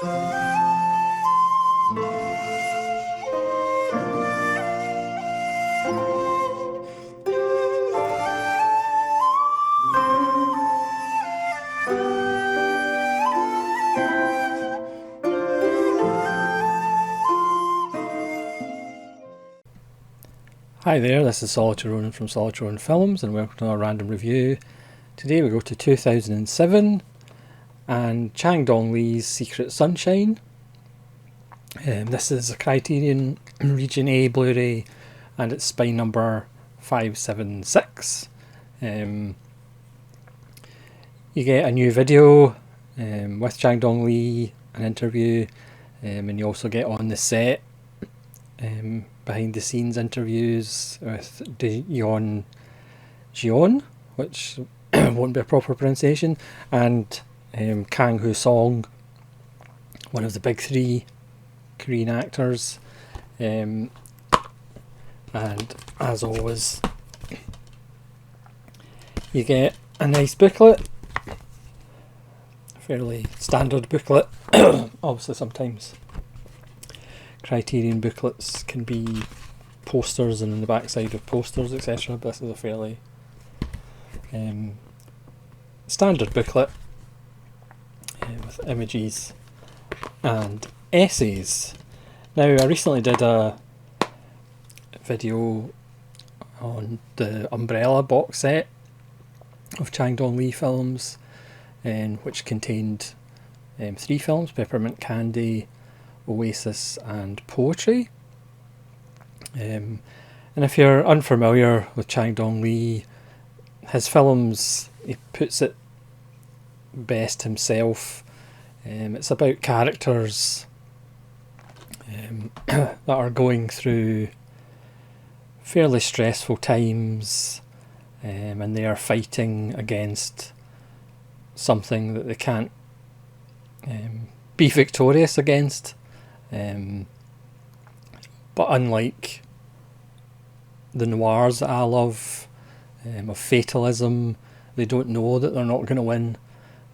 Hi there, this is Solitary Ronin from Solitary Ronin Films and welcome to our random review. Today we go to 2007 and Chang Dong Lee's Secret Sunshine. This is a Criterion Region A Blu-ray and it's spine number 576. You get a new video with Chang Dong Lee, an interview, and you also get on the set behind the scenes interviews with Jion, which won't be a proper pronunciation, and Kang Ho Song, one of the big three Korean actors. And as always, you get a nice booklet, a fairly standard booklet. Obviously sometimes Criterion booklets can be posters and in the backside of posters, etc. But this is a fairly standard booklet with images and essays. Now, I recently did a video on the Umbrella box set of Chang Dong Lee films, which contained 3 films: Peppermint Candy, Oasis and Poetry. And if you're unfamiliar with Chang Dong Lee, his films, he puts it best himself. It's about characters that are going through fairly stressful times, and they are fighting against something that they can't be victorious against. But unlike the noirs that I love, of fatalism, they don't know that they're not going to win,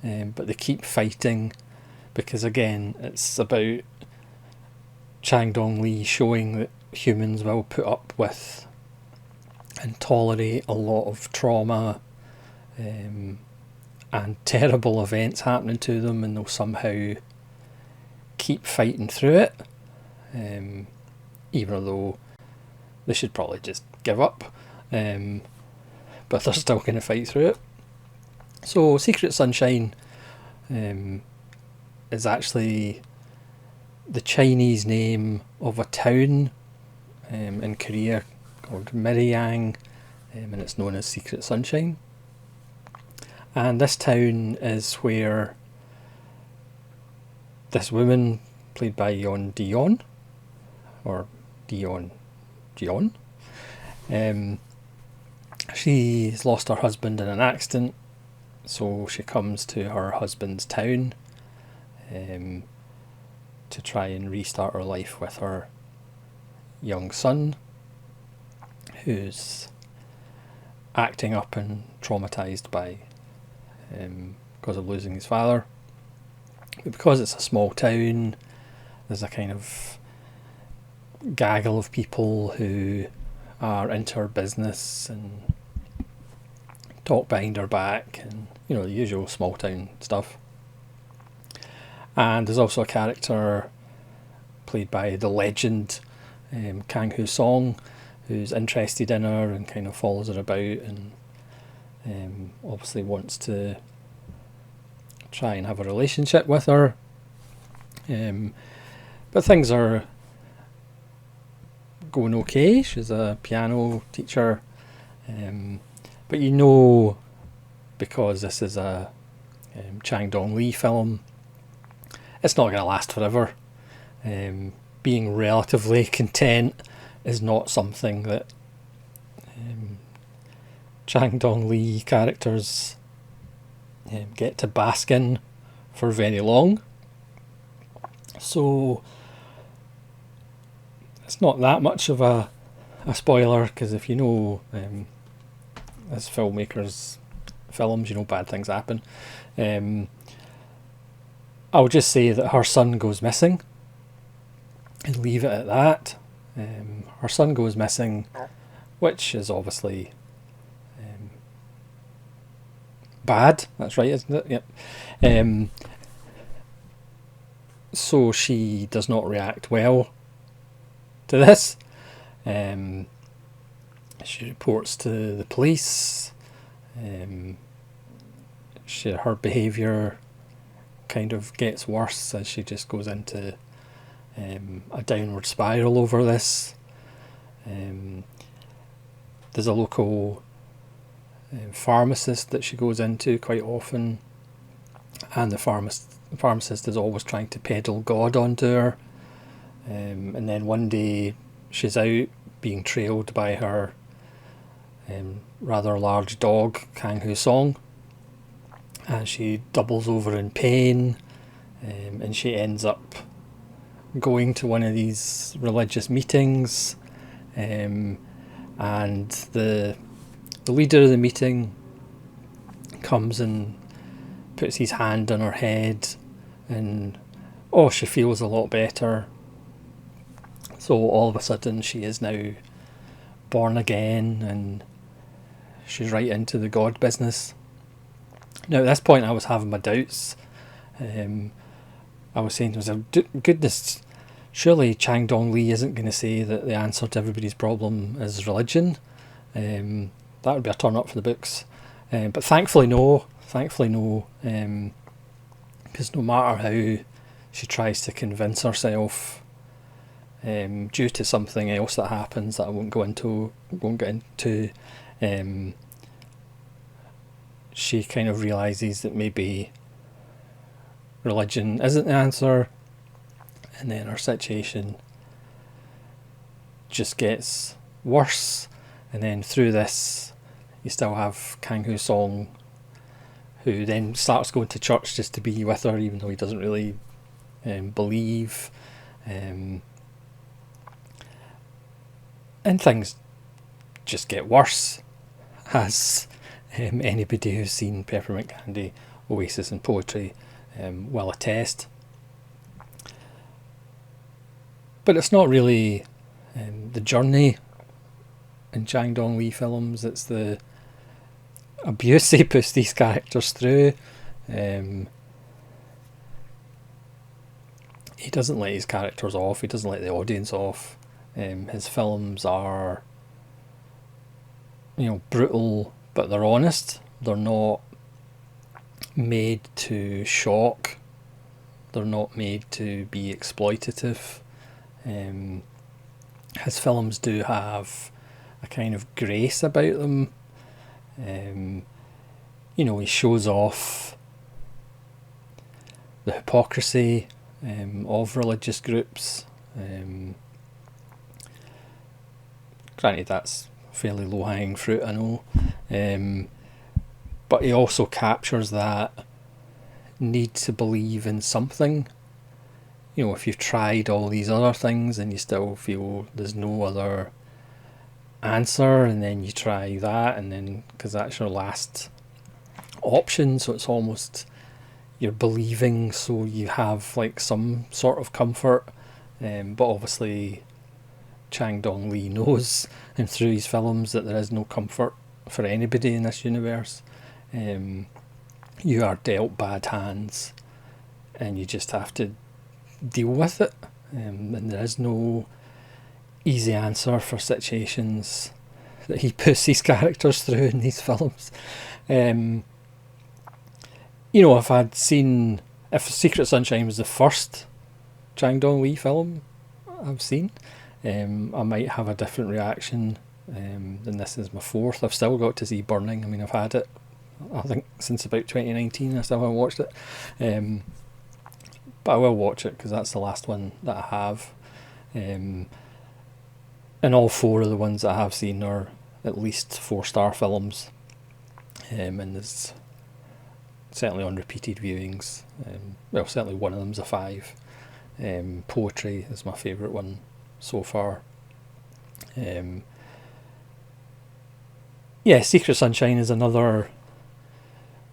but they keep fighting because, again, it's about Chang Dong Lee showing that humans will put up with and tolerate a lot of trauma and terrible events happening to them, and they'll somehow keep fighting through it, even though they should probably just give up, but they're still going to fight through it. So Secret Sunshine is actually the Chinese name of a town in Korea called Miryang, and it's known as Secret Sunshine. And this town is where this woman, played by Yeon, or Jeon, she's lost her husband in an accident, so she comes to her husband's town to try and restart her life with her young son, who's acting up and traumatised by because of losing his father. But because it's a small town, there's a kind of gaggle of people who are into her business and talk behind her back, and the usual small town stuff. And there's also a character played by the legend Kang Ho Song, who's interested in her and kind of follows her about, and obviously wants to try and have a relationship with her. But things are going okay. She's a piano teacher, but because this is a Chang Dong Lee film, it's not going to last forever. Being relatively content is not something that Chang Dong Lee characters get to bask in for very long. So it's not that much of a spoiler, because if you know as filmmakers' films, bad things happen. I'll just say that her son goes missing and leave it at that. Her son goes missing, which is obviously bad. That's right, isn't it? Yep. So she does not react well to this. She reports to the police. Her behaviour kind of gets worse as she just goes into a downward spiral over this. There's a local pharmacist that she goes into quite often, and the pharmacist is always trying to peddle God onto her. And then one day she's out being trailed by her rather large dog, Kang Hu Song, and she doubles over in pain, and she ends up going to one of these religious meetings, and the leader of the meeting comes and puts his hand on her head, and she feels a lot better. So all of a sudden she is now born again, and she's right into the God business. Now at this point I was having my doubts. I was saying to myself, goodness, surely Chang Dong Lee isn't going to say that the answer to everybody's problem is religion. That would be a turn up for the books. But thankfully no, because no matter how she tries to convince herself, due to something else that happens that I won't get into, she kind of realises that maybe religion isn't the answer, and then her situation just gets worse. And then through this you still have Kang Hu Song, who then starts going to church just to be with her, even though he doesn't really believe, and things just get worse, as anybody who's seen Peppermint Candy, Oasis and Poetry will attest. But it's not really the journey in Chang Dong Lee films, it's the abuse he puts these characters through. He doesn't let his characters off, he doesn't let the audience off. His films are, brutal, but they're honest. They're not made to shock. They're not made to be exploitative. His films do have a kind of grace about them. He shows off the hypocrisy of religious groups. Granted, that's fairly low-hanging fruit, I know. But he also captures that need to believe in something. If you've tried all these other things and you still feel there's no other answer, and then you try that, and then because that's your last option, so it's almost you're believing so you have like some sort of comfort. But obviously Chang Dong Lee knows, and through his films, that there is no comfort for anybody in this universe. You are dealt bad hands, and you just have to deal with it. And there is no easy answer for situations that he puts these characters through in these films. If Secret Sunshine was the first Chang Dong Lee film I've seen, I might have a different reaction than this is my fourth. I've still got to see Burning. I mean, I've had it, I think, since about 2019. I still haven't watched it. But I will watch it because that's the last one that I have. And all four of the ones that I have seen are at least 4-star films. And there's certainly on repeated viewings. Certainly one of them's a 5. Poetry is my favourite one so far. Secret Sunshine is another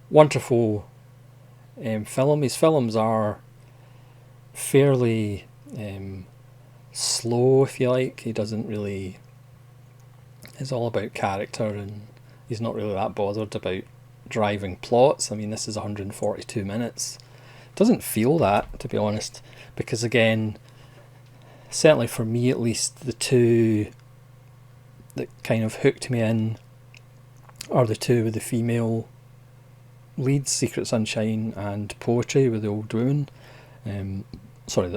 wonderful film. His films are fairly slow, if you like. He doesn't really... It's all about character, and he's not really that bothered about driving plots. I mean, this is 142 minutes. Doesn't feel that, to be honest, because again, certainly for me at least, the two that kind of hooked me in are the two with the female leads, Secret Sunshine and Poetry, with the old woman, the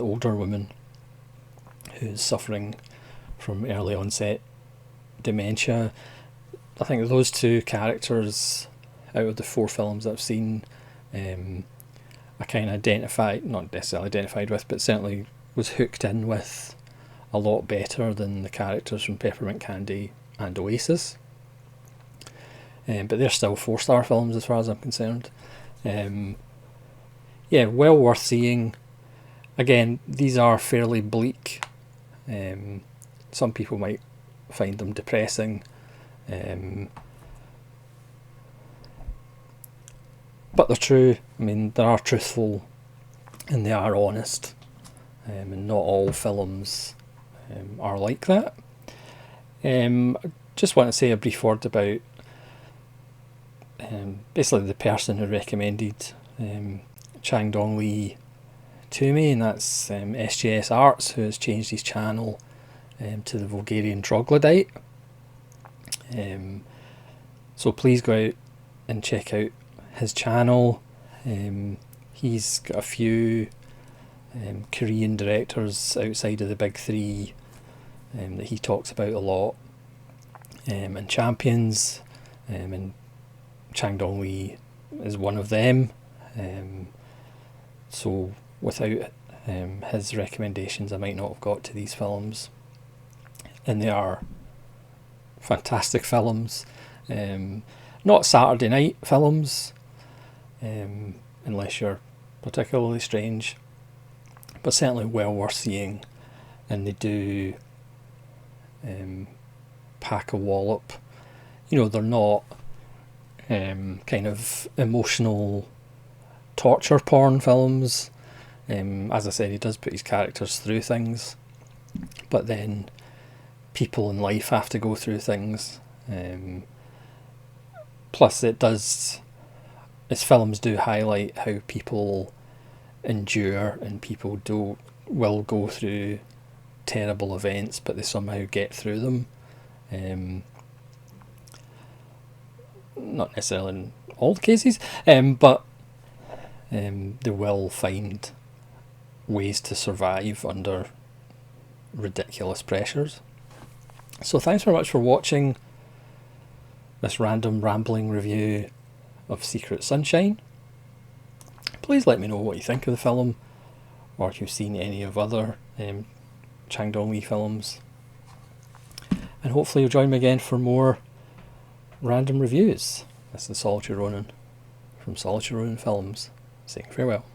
older woman who's suffering from early onset dementia. I think those two characters, out of the 4 films that I've seen, I kind of not necessarily identified with, but certainly was hooked in with a lot better than the characters from Peppermint Candy and Oasis. But they're still 4-star films as far as I'm concerned. Yeah, well worth seeing. Again, these are fairly bleak. Some people might find them depressing. But they're true. I mean, they are truthful and they are honest. And not all films are like that. I just want to say a brief word about basically the person who recommended Chang Dong Lee to me, and that's SGS Arts, who has changed his channel to the Vulgarian Troglodyte. So please go out and check out his channel. He's got a few Korean directors outside of the big 3 that he talks about a lot, and champions, and Chang Dong Lee is one of them. So without his recommendations, I might not have got to these films, and they are fantastic films. Not Saturday night films, unless you're particularly strange, but certainly well worth seeing, and they do pack a wallop. You know, they're not kind of emotional torture porn films. As I said, he does put his characters through things, but then people in life have to go through things. Plus, his films do highlight how people endure, and people will go through terrible events, but they somehow get through them. Not necessarily in all the cases, but they will find ways to survive under ridiculous pressures. So thanks very much for watching this random rambling review of Secret Sunshine. Please let me know what you think of the film, or if you've seen any of other Chang Dong Lee films. And hopefully you'll join me again for more random reviews. This is Solitary Ronin from Solitary Ronin Films, saying farewell.